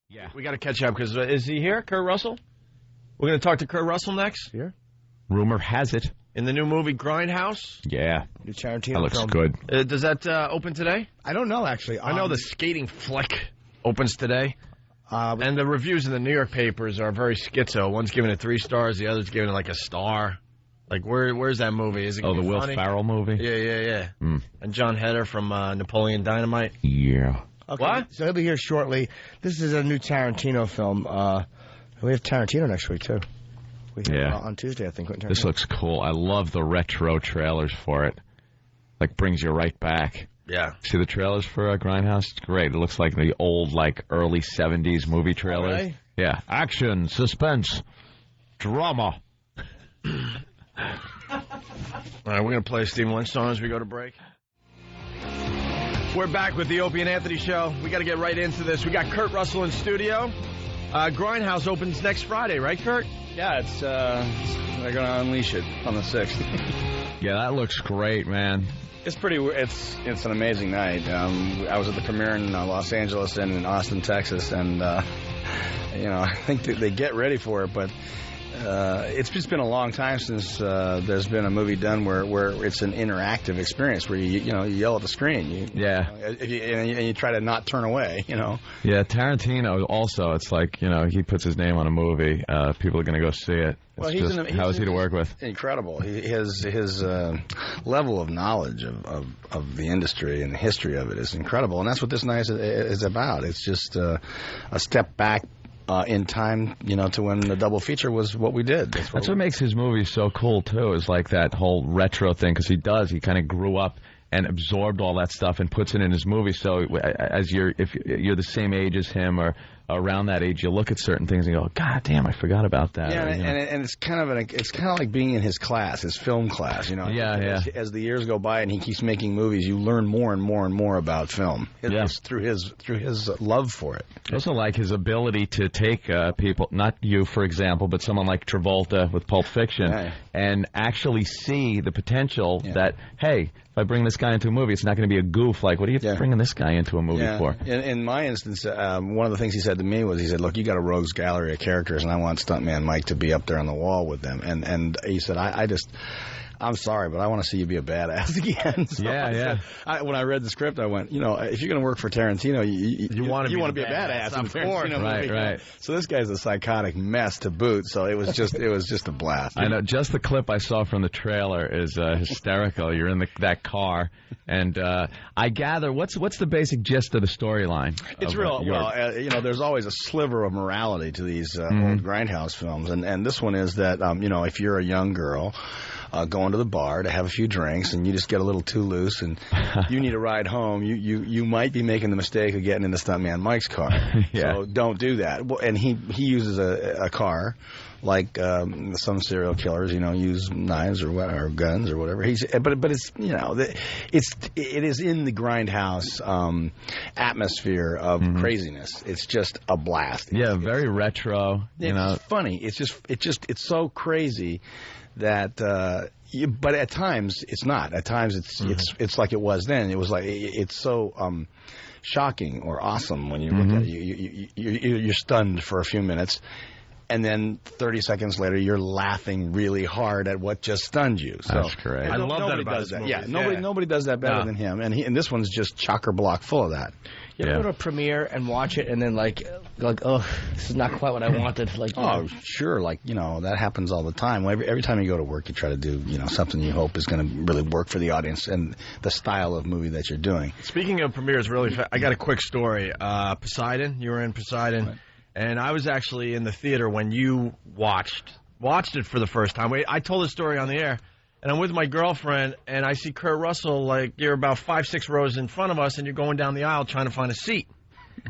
Yeah. We got to catch up because is he here, Kurt Russell? We're going to talk to Kurt Russell next. Here? Rumor has it. In the new movie Grindhouse. Yeah. New Tarantino That looks film. good. Does that open today? I don't know, actually. I know the skating flick opens today. And the reviews in the New York papers are very schizo. One's giving it 3 stars, the other's giving it like a star. Like, where's that movie? Is it the Will funny? Ferrell movie? Yeah. And John Heder from Napoleon Dynamite. Yeah. Okay, What? So he'll be here shortly. This is a new Tarantino film. We have Tarantino next week, too. On Tuesday, I think. This looks cool. I love the retro trailers for it. Like, brings you right back. Yeah. See the trailers for Grindhouse? It's great. It looks like the old, like, early 70s movie trailers. Really? Yeah. Action, suspense, drama. All right, we're going to play a Stephen Lynch song as we go to break. We're back with the Opie and Anthony Show. We got to get right into this. We got Kurt Russell in studio. Grindhouse opens next Friday, right, Kurt? Yeah, they're going to unleash it on the 6th. Yeah, that looks great, man. It's an amazing night. I was at the premiere in Los Angeles and in Austin, Texas, and I think they get ready for it, but it's just been a long time since there's been a movie done where it's an interactive experience where you yell at the screen. And you try to not turn away. Yeah, Tarantino also. It's like he puts his name on a movie. People are going to go see it. How is he to work with? Incredible. His level of knowledge of the industry and the history of it is incredible, and that's what this night is about. It's just a step back. In time, to when the double feature was what we did. That's what makes his movies so cool, too, is like that whole retro thing, because he kind of grew up and absorbed all that stuff and puts it in his movies. So if you're the same age as him or around that age, you look at certain things and go, God damn, I forgot about that. Yeah, and it's kind of like being in his class, his film class. As the years go by and he keeps making movies, you learn more and more and more about film. It's through his love for it. I also like his ability to take people, not you, for example, but someone like Travolta with Pulp Fiction, and actually see the potential that, hey, if I bring this guy into a movie, it's not going to be a goof. Like, what are you bringing this guy into a movie for? In my instance, one of the things he said to me was, he said, look, you got a rogues gallery of characters, and I want Stuntman Mike to be up there on the wall with them. And he said, I'm sorry, but I want to see you be a badass again. So when I read the script, I went, if you're going to work for Tarantino, you want to be a badass. Of course. Right. So this guy's a psychotic mess to boot. So it was just a blast. I know. Just the clip I saw from the trailer is hysterical. You're in that car, and I gather what's the basic gist of the storyline? It's real. There's always a sliver of morality to these old Grindhouse films, and this one is that if you're a young girl. Going to the bar to have a few drinks, and you just get a little too loose, and you need a ride home. You might be making the mistake of getting into Stuntman Mike's car. So don't do that. And he uses a car like some serial killers, use knives or guns or whatever. But it's it is in the Grindhouse atmosphere of craziness. It's just a blast. Very retro. It's funny. It's so crazy. That, but at times it's not. At times it's like it was then. It was like it's so shocking or awesome when you look at it. You're stunned for a few minutes, and then 30 seconds later you're laughing really hard at what just stunned you. So that's great. I love that about does that. movies. Nobody does that better than him, and this one's just chock-a-block full of that. You ever go to a premiere and watch it and then like, oh, this is not quite what I wanted. Sure. That happens all the time. Every time you go to work, you try to do, something you hope is going to really work for the audience and the style of movie that you're doing. Speaking of premieres, I got a quick story. Poseidon, you were in Poseidon, right. And I was actually in the theater when you watched it for the first time. I told the story on the air. And I'm with my girlfriend, and I see Kurt Russell, you're about 5-6 rows in front of us, and you're going down the aisle trying to find a seat.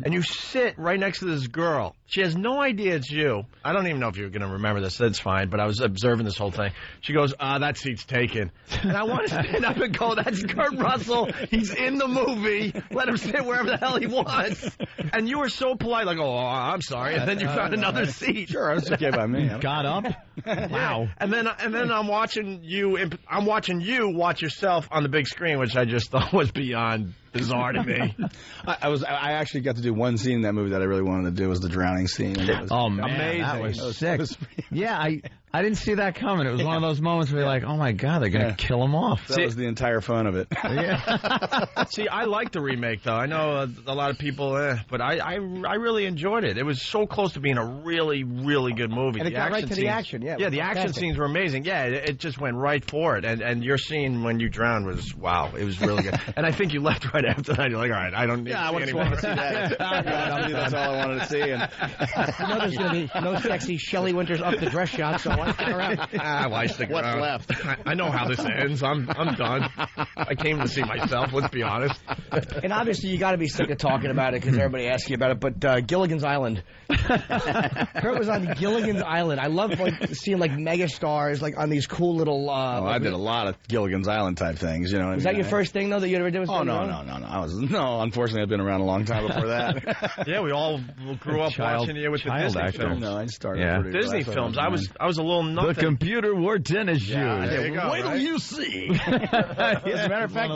And you sit right next to this girl. She has no idea it's you. I don't even know if you're going to remember this. That's fine, but I was observing this whole thing. She goes, that seat's taken. And I want to stand up and go, that's Kurt Russell. He's in the movie. Let him sit wherever the hell he wants. And you were so polite, I'm sorry. And then you found another seat. Sure, that's okay by me. Got up? Wow. And then I'm watching you watch yourself on the big screen, which I just thought was beyond bizarre to me. I actually got to do one scene in that movie that I really wanted to do, was the drowning scene. And it was amazing. That was sick. Yeah, I didn't see that coming. It was one of those moments where you're like, oh my God, they're going to kill him off. That was the entire fun of it. See, I like the remake, though. I know a lot of people, but I really enjoyed it. It was so close to being a really, really good movie. And it got right to the action, yeah. Yeah, the action scenes were amazing. Yeah, it just went right for it. And your scene when you drowned was, wow, it was really good. And I think you left right after that. You're like, all right, I don't need to see any more. That's all I wanted to see. And you know there's going to be no sexy Shelley Winters up the dress shot, so why stick around? Why stick What's around? left? I know how this ends. I'm done. I came to see myself, let's be honest. And obviously you got to be sick of talking about it because everybody asks you about it, but Gilligan's Island. Kurt was on Gilligan's Island. I love seeing mega stars on these cool little... I did a lot of Gilligan's Island type things, you know. Was that your first thing, though, that you ever did? No, unfortunately, I've been around a long time before that. Yeah, we all grew up watching you with the Disney films. No, I started Disney films. I was a little nothing. The computer wore tennis shoes. There you go, Wait till you see. As a matter of fact,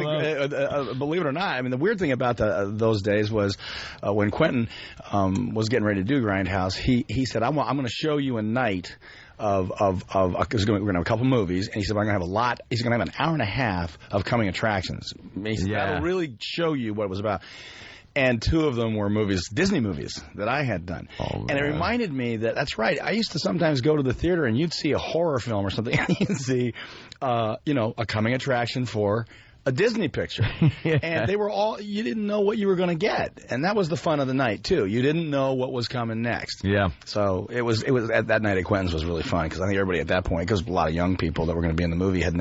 believe it or not, I mean, the weird thing about those days was when Quentin was getting ready to do Grindhouse, he said, I'm going to show you a night because we're going to have a couple movies, and he said, we're going to have a lot. He's going to have an hour and a half of coming attractions. He said, that'll really show you what it was about. And two of them were Disney movies that I had done. Oh, and it reminded me that's right. I used to sometimes go to the theater and you'd see a horror film or something, and you'd see, a coming attraction for a Disney picture. Yeah. And they were you didn't know what you were going to get. And that was the fun of the night, too. You didn't know what was coming next. Yeah. So it was that night at Quentin's was really fun because I think everybody at that point, because a lot of young people that were going to be in the movie they'd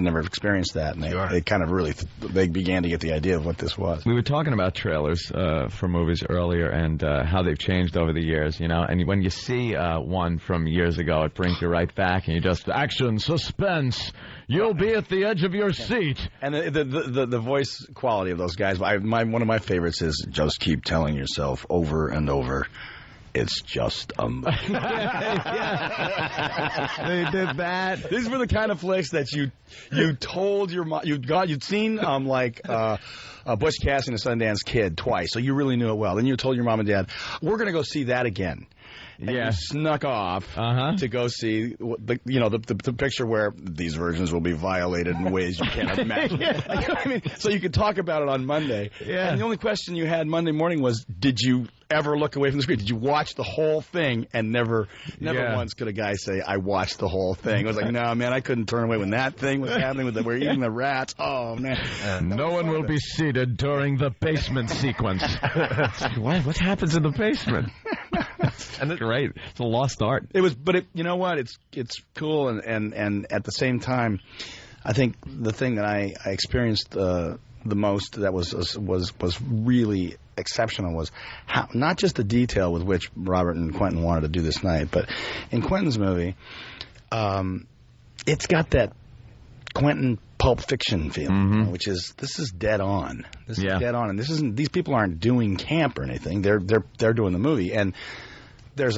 never experienced that. And they kind of really, they began to get the idea of what this was. We were talking about trailers for movies earlier and how they've changed over the years, And when you see one from years ago, it brings you right back and you just, action, suspense, you'll be at the edge of your seat. And the voice quality of those guys, one of my favorites is just keep telling yourself over and over, it's just a movie. They did that. These were the kind of flicks that you told your mom, you'd seen Bush Cassidy and the Sundance Kid twice, so you really knew it well. Then you told your mom and dad, we're going to go see that again. And you snuck off to go see the picture where these versions will be violated in ways you can't imagine. I mean, so you could talk about it on Monday. Yeah. And the only question you had Monday morning was, did you ever look away from the screen? Did you watch the whole thing? And never once could a guy say, I watched the whole thing. It was like, no, man, I couldn't turn away when that thing was happening. We're eating the rats. Oh, man. No one will be seated during the basement sequence. What happens in the basement? And it's great. It's a lost art. It was, but you know what? It's cool, and at the same time, I think the thing that I experienced the most that was really exceptional was how, not just the detail with which Robert and Quentin wanted to do this night, but in Quentin's movie, it's got that Quentin Pulp Fiction feeling, which is this is dead on. This is dead on, and this isn't. These people aren't doing camp or anything. They're doing the movie, and there's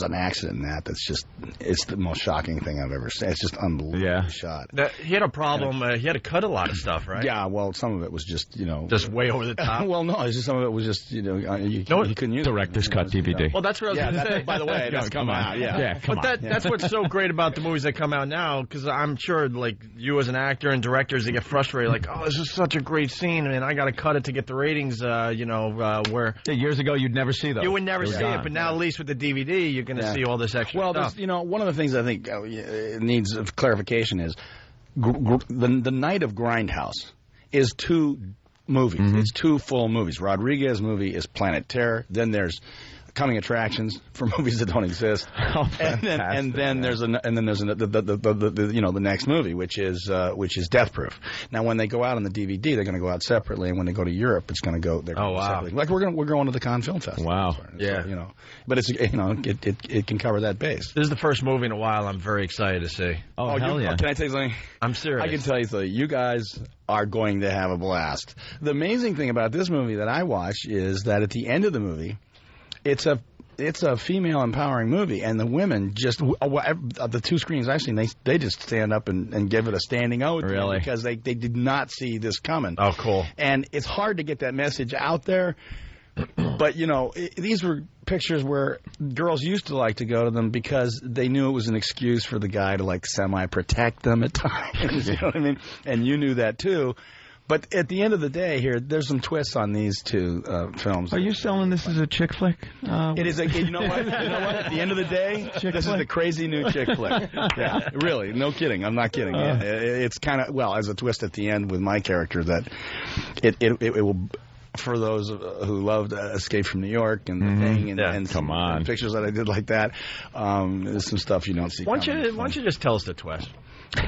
an accident in that's just, it's the most shocking thing I've ever seen. It's just unbelievably shot. He had a problem. He had to cut a lot of stuff, right? Yeah, well, some of it was just, just way over the top. Well, no, it's just some of it was just, you couldn't use Director's cut DVD. Well, that's what I was going to say. By the way, that's come out. That's what's so great about the movies that come out now, because I'm sure, you as an actor and directors, they get frustrated, oh, this is such a great scene, and I got to cut it to get the ratings, where... years ago, you'd never see those. You would never see it, but now, at least with the DVD, you're going to see all this extra stuff. Well, one of the things I think needs clarification is the night of Grindhouse is two movies. It's two full movies. Rodriguez's movie is Planet Terror. Then there's coming attractions for movies that don't exist, and then there's the next movie, which is Death Proof. Now, when they go out on the DVD, they're going to go out separately, and when they go to Europe, it's going to go. Separately. Like we're going to the Cannes Film Festival. Wow, so, but it's it can cover that base. This is the first movie in a while I'm very excited to see. Oh hell yeah! Can I tell you something? I'm serious. I can tell you something. You guys are going to have a blast. The amazing thing about this movie that I watched is that at the end of the movie, it's a it's a female empowering movie, and the women just the two screens I've seen, they just stand up and give it a standing O. Really? Because they did not see this coming. Oh, cool. And it's hard to get that message out there. But, you know, these were pictures where girls used to like to go to them because they knew it was an excuse for the guy to, like, semi-protect them at times. You know what I mean? And you knew that, too. But at the end of the day here, there's some twists on these two films. Are you selling this as a chick flick? It is you know what? You know what? At the end of the day, this is the crazy new chick flick. Yeah, really, no kidding. I'm not kidding. It's kind of, well, as a twist at the end with my character that it will... For those who loved Escape from New York and the thing and some pictures that I did like that, there's some stuff you don't see. Why don't you just tell us the twist? I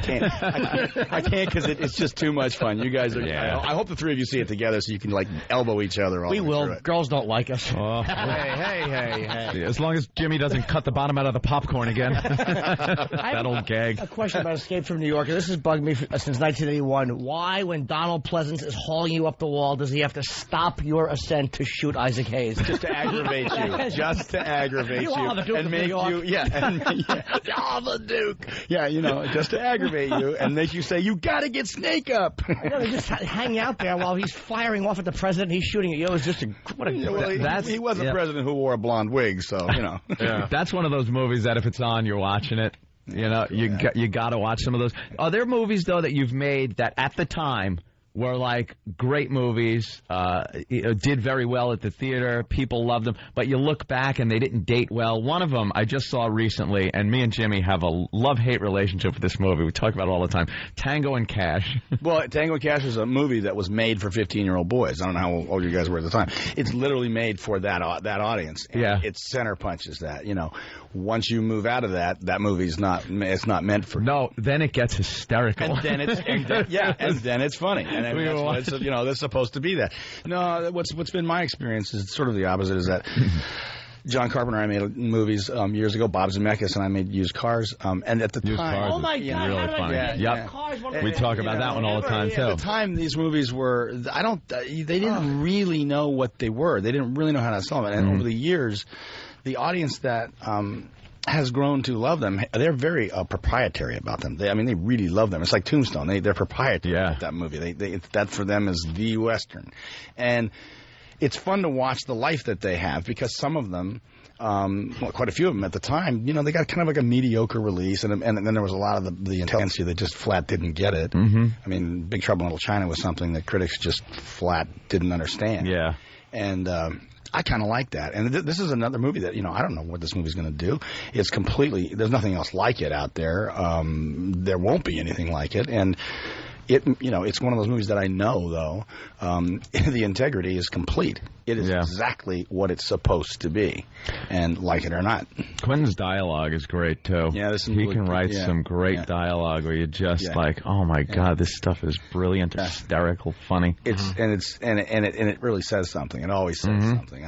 can't because it's just too much fun. You guys are. Yeah. I hope the three of you see it together so you can like elbow each other. We will. Girls don't like us. Oh. Hey. As long as Jimmy doesn't cut the bottom out of the popcorn again. That old gag. A question about Escape from New York. This has bugged me since 1981. Why, when Donald Pleasance is hauling you up the wall, does he have to stop your ascent to shoot Isaac Hayes? Just to aggravate you. Just to aggravate you. Are the Duke and of make New York. you. The Duke. Yeah, you know, just to aggravate you and make you say, you got to get Snake up. No, they just hang out there while he's firing off at the president. He's shooting at you. It was just he was a president who wore a blonde wig, so, you know. Yeah. That's one of those movies that if it's on, you're watching it. You know, you got to watch some of those. Are there movies, though, that you've made that at the time were like great movies, did very well at the theater, people loved them, but you look back and they didn't date well? One of them I just saw recently, and me and Jimmy have a love-hate relationship with this movie. We talk about it all the time. Tango and Cash. Well, Tango and Cash is a movie that was made for 15-year-old boys. I don't know how old you guys were at the time. It's literally made for that audience. And yeah. It center punches that, you know. Once you move out of that movie's not meant for. No, then it gets hysterical. And then it's funny. And that's supposed to be that. No, what's been my experience is sort of the opposite. Is that John Carpenter and I made movies years ago, Bob Zemeckis, and I made Used Cars. And at the time, oh my God, really funny. Yeah. We talk about that one all the time too. At the time, these movies were they didn't really know what they were. They didn't really know how to sell them. And over the years, the audience that has grown to love them, they're very proprietary about them. They really love them. It's like Tombstone. They're proprietary about that movie. That for them is the Western. And it's fun to watch the life that they have because some of them, quite a few of them at the time, you know, they got kind of like a mediocre release, and then there was a lot of the intensity that just flat didn't get it. Mm-hmm. I mean, Big Trouble in Little China was something that critics just flat didn't understand. Yeah. And I kind of like that. And this is another movie that, you know, I don't know what this movie's going to do. It's completely, there's nothing else like it out there. There won't be anything like it. And it's one of those movies that I know, though, the integrity is complete. It is exactly what it's supposed to be, and like it or not. Quentin's dialogue is great, too. Yeah, he can write some great dialogue where you're just like, oh, my God, this stuff is brilliant, hysterical, funny. And it really says something. It always says something.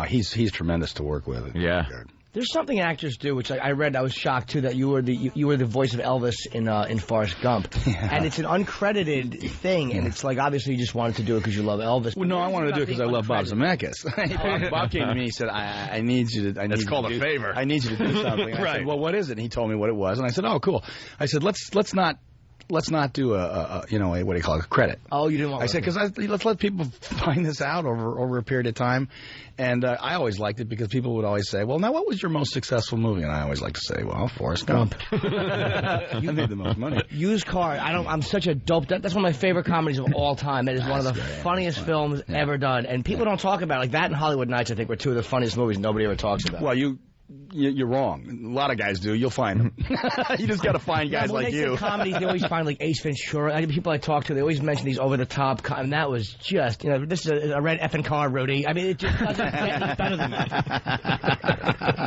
He's tremendous to work with. Yeah. There's something actors do, which I read. I was shocked too that you were the voice of Elvis in Forrest Gump, and it's an uncredited thing. And it's like obviously you just wanted to do it because you love Elvis. Well, no, I wanted to do it because I love Bob Zemeckis. Bob came to me and said, "I need you to." That's called a favor. I need you to do something. I said, well, what is it? And he told me what it was, and I said, oh, cool. I said, let's not do a what do you call it, a credit. Oh, you didn't want. I said because let's let people find this out over a period of time, and I always liked it because people would always say, well, now what was your most successful movie? And I always like to say, well, Forrest Gump. I made the most money. Used Car. I'm such a dope. That's one of my favorite comedies of all time. It is one of the funniest films ever done, and people don't talk about it. Like that and Hollywood Nights, I think, were two of the funniest movies nobody ever talks about. Well, you're wrong. A lot of guys do. You'll find them. You just got to find guys like you. When they say comedies, they always find like Ace Ventura. People I talk to, they always mention these over-the-top. And that was just, this is a red effing car, Rudy. I mean, it just doesn't get any better than that.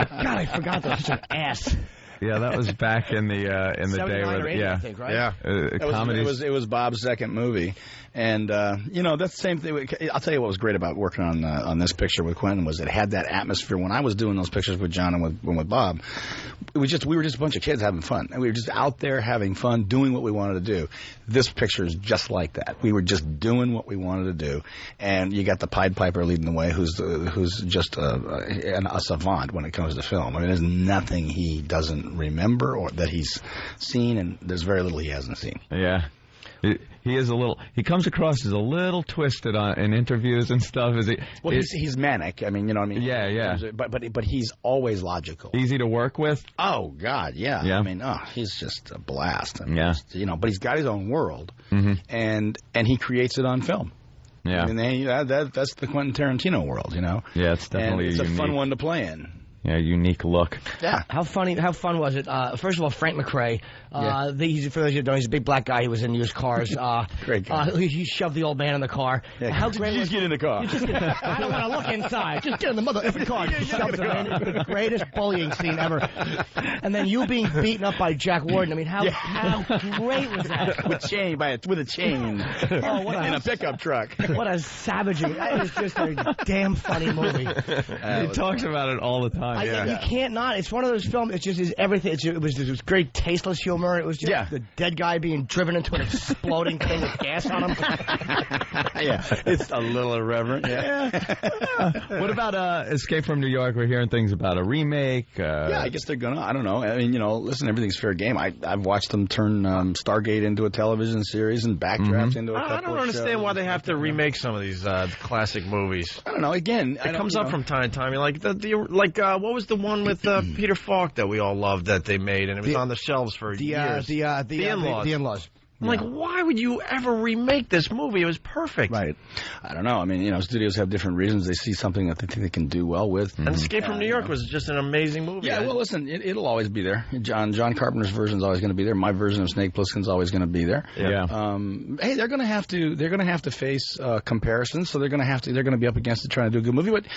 God, I forgot that. Such an ass. Yeah, that was back in the day where, I think, right? Yeah. Comedies. It was Bob's second movie, and that's the same thing. I'll tell you what was great about working on this picture with Quentin was it had that atmosphere. When I was doing those pictures with John and with Bob, we were just a bunch of kids having fun, and we were just out there having fun, doing what we wanted to do. This picture is just like that. We were just doing what we wanted to do, and you got the Pied Piper leading the way, who's just a savant when it comes to film. I mean, there's nothing he doesn't remember or that he's seen, and there's very little he hasn't seen. Yeah. He is a little. He comes across as a little twisted in interviews and stuff. Is he? Well, he's manic. I mean, you know what I mean. Yeah. But he's always logical. Easy to work with. Oh God, yeah. I mean, he's just a blast. I mean, but he's got his own world, and he creates it on film. Yeah. I mean, that's the Quentin Tarantino world, you know. Yeah, it's definitely and it's a fun one to play in. Yeah, unique look. Yeah. How fun was it? First of all, Frank McRae. For those of you who don't know, he's a big black guy. He was in used cars. Great guy. He shoved the old man in the car. Yeah. How great was get in the car. I don't want to look inside. Just get in the mother-effing car. Shoves him in. It was the greatest bullying scene ever. And then you being beaten up by Jack Warden. I mean, how great was that? with a chain. Oh, what in a pickup truck. What a savagery. It was just a damn funny movie. He talks about it all the time. You can't not. It's one of those films. It just is everything. It was great tasteless humor. It was just the dead guy being driven into an exploding thing with gas on him. It's a little irreverent. What about Escape from New York? We're hearing things about a remake. I guess they're gonna. I don't know. I mean, listen, everything's fair game. I've watched them turn Stargate into a television series and Backdraft into a couple I don't understand why they have to remake some of these classic movies. I don't know. Again, it comes up from time to time. You're like what was the one with Peter Falk that we all loved that they made, and it was on the shelves for years? The In-Laws. The In-Laws. I'm like, why would you ever remake this movie? It was perfect. Right. I don't know. I mean, studios have different reasons. They see something that they think they can do well with. And Escape from New York was just an amazing movie. Yeah, well, listen, it'll always be there. John Carpenter's version is always going to be there. My version of Snake Plissken's always going to be there. Yeah. Hey, they're going to have to face comparisons, so they're going to be up against it trying to do a good movie. But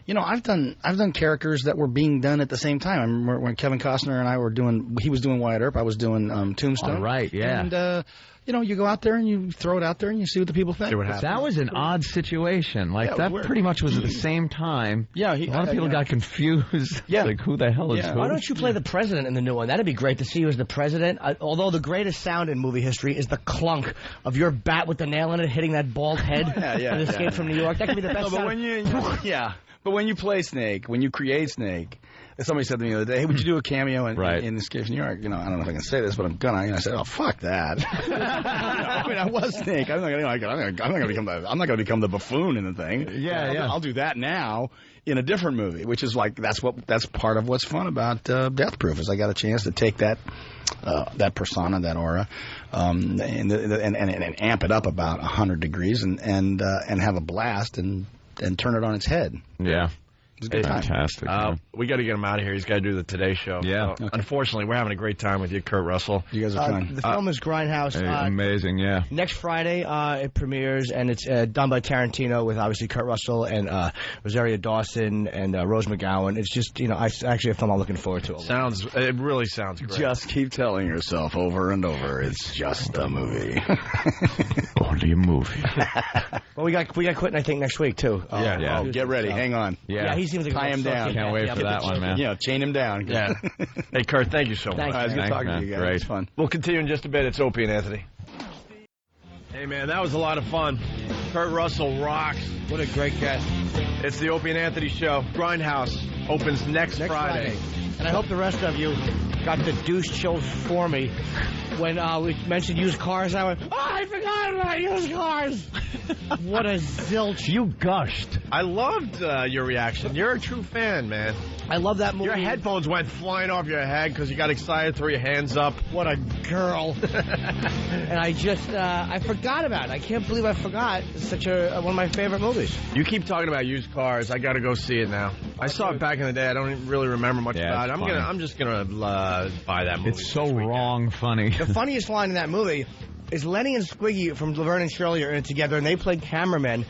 I've done characters that were being done at the same time. I remember when Kevin Costner and I were he was doing Wyatt Earp, I was doing Tombstone. Oh, right, yeah. And you go out there and you throw it out there and you see what the people think. That was an odd situation. That pretty much was at the same time. Yeah, a lot of people got confused. Yeah. Like, who the hell is who? Why don't you play the president in the new one? That'd be great to see you as the president. Although the greatest sound in movie history is the clunk of your bat with the nail in it hitting that bald head in Escape from New York. That could be the best sound. But when you play Snake, when you create Snake, somebody said to me the other day, "Hey, would you do a cameo in Escape from New York?" I don't know if I can say this, but I'm gonna. I said, "Oh, fuck that." I was Snake. I'm not gonna become the buffoon in the thing. Yeah. I'll do that now in a different movie, which is that's part of what's fun about Death Proof is I got a chance to take that persona, that aura, and amp it up about 100 degrees and have a blast and turn it on its head. Yeah. It's a good time. Fantastic. We got to get him out of here. He's got to do the Today Show. Yeah. So, unfortunately, we're having a great time with you, Kurt Russell. You guys are fun. The film is Grindhouse. Amazing, yeah. Next Friday it premieres, and it's done by Tarantino with obviously Kurt Russell and Rosario Dawson and Rose McGowan. It's just, it's actually a film I'm looking forward to. It really sounds great. Just keep telling yourself over and over, it's just a movie. Only a movie. Well, we got Quentin, I think, next week, too. Yeah. Get ready. Hang on. Yeah, he seems like tie him down. Can't wait for that one, man. Yeah, chain him down. Yeah. Hey, Kurt, thank you so much. Thanks, It was good talking to you guys. Great. It's fun. We'll continue in just a bit. It's Opie and Anthony. Hey, man, that was a lot of fun. Kurt Russell rocks. What a great guest. It's the Opie and Anthony Show. Grindhouse opens next Friday. And I hope the rest of you got the douche chills for me. When we mentioned used cars, I went, I forgot about used cars. What a zilch. You gushed. I loved your reaction. You're a true fan, man. I love that movie. Your headphones went flying off your head because you got excited, threw your hands up. What a girl. And I just, I forgot about it. I can't believe I forgot. It's such one of my favorite movies. You keep talking about used cars. I got to go see it now. I saw it back in the day. I don't really remember much about it. I'm just gonna buy that movie. It's so wrong funny. The funniest line in that movie is Lenny and Squiggy from Laverne and Shirley are in it together, and they play cameramen,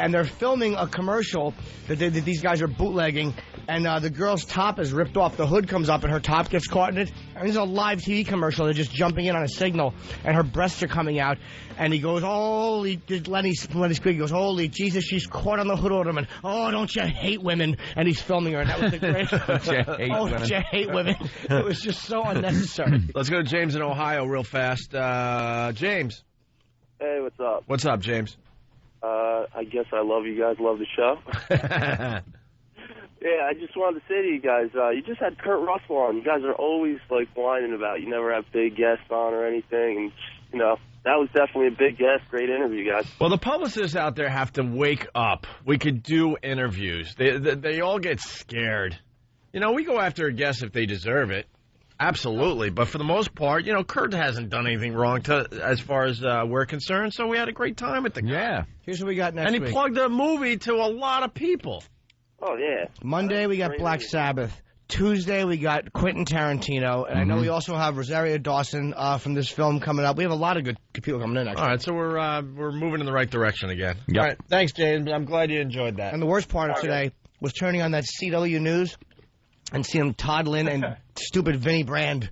and they're filming a commercial that these guys are bootlegging, and the girl's top is ripped off. The hood comes up, and her top gets caught in it. And there's a live TV commercial. They're just jumping in on a signal, and her breasts are coming out. And he goes, holy, Lenny Squiggy goes, holy Jesus, she's caught on the hood ornament. Oh, don't you hate women? And he's filming her, and that was the great. Don't you hate women? It was just so unnecessary. Let's go to James in Ohio real fast. James. Hey, what's up? What's up, James? I guess I love you guys. Love the show. Yeah, I just wanted to say to you guys, you just had Kurt Russell on. You guys are always, like, whining about you never have big guests on or anything. And, you know, that was definitely a big guest. Great interview, guys. Well, the publicists out there have to wake up. We could do interviews. They all get scared. You know, we go after a guest if they deserve it. Absolutely. But for the most part, you know, Kurt hasn't done anything wrong as far as we're concerned, so we had a great time with the guy. Yeah. Here's what we got next week. And he plugged a movie to a lot of people. Oh, yeah. Monday, we got Black Sabbath. Tuesday, we got Quentin Tarantino. And I know we also have Rosario Dawson from this film coming up. We have a lot of good people coming in, actually. All right, so we're moving in the right direction again. Yep. All right, thanks, James. I'm glad you enjoyed that. And the worst part of today was turning on that CW News and seeing Todd Lynn and stupid Vinnie Brand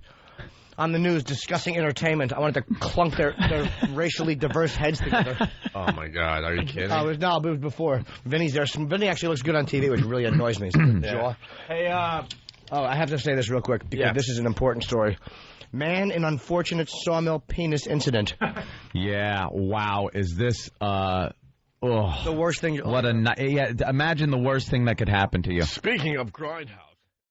on the news discussing entertainment. I wanted to clunk their racially diverse heads together. Oh, my God. Are you kidding? It was before. Vinny's there. Vinny actually looks good on TV, which really annoys me. Jaw. Hey, I have to say this real quick because this is an important story. Man in unfortunate sawmill penis incident. Yeah, wow. Is this... the worst thing... Imagine the worst thing that could happen to you. Speaking of Grindhouse.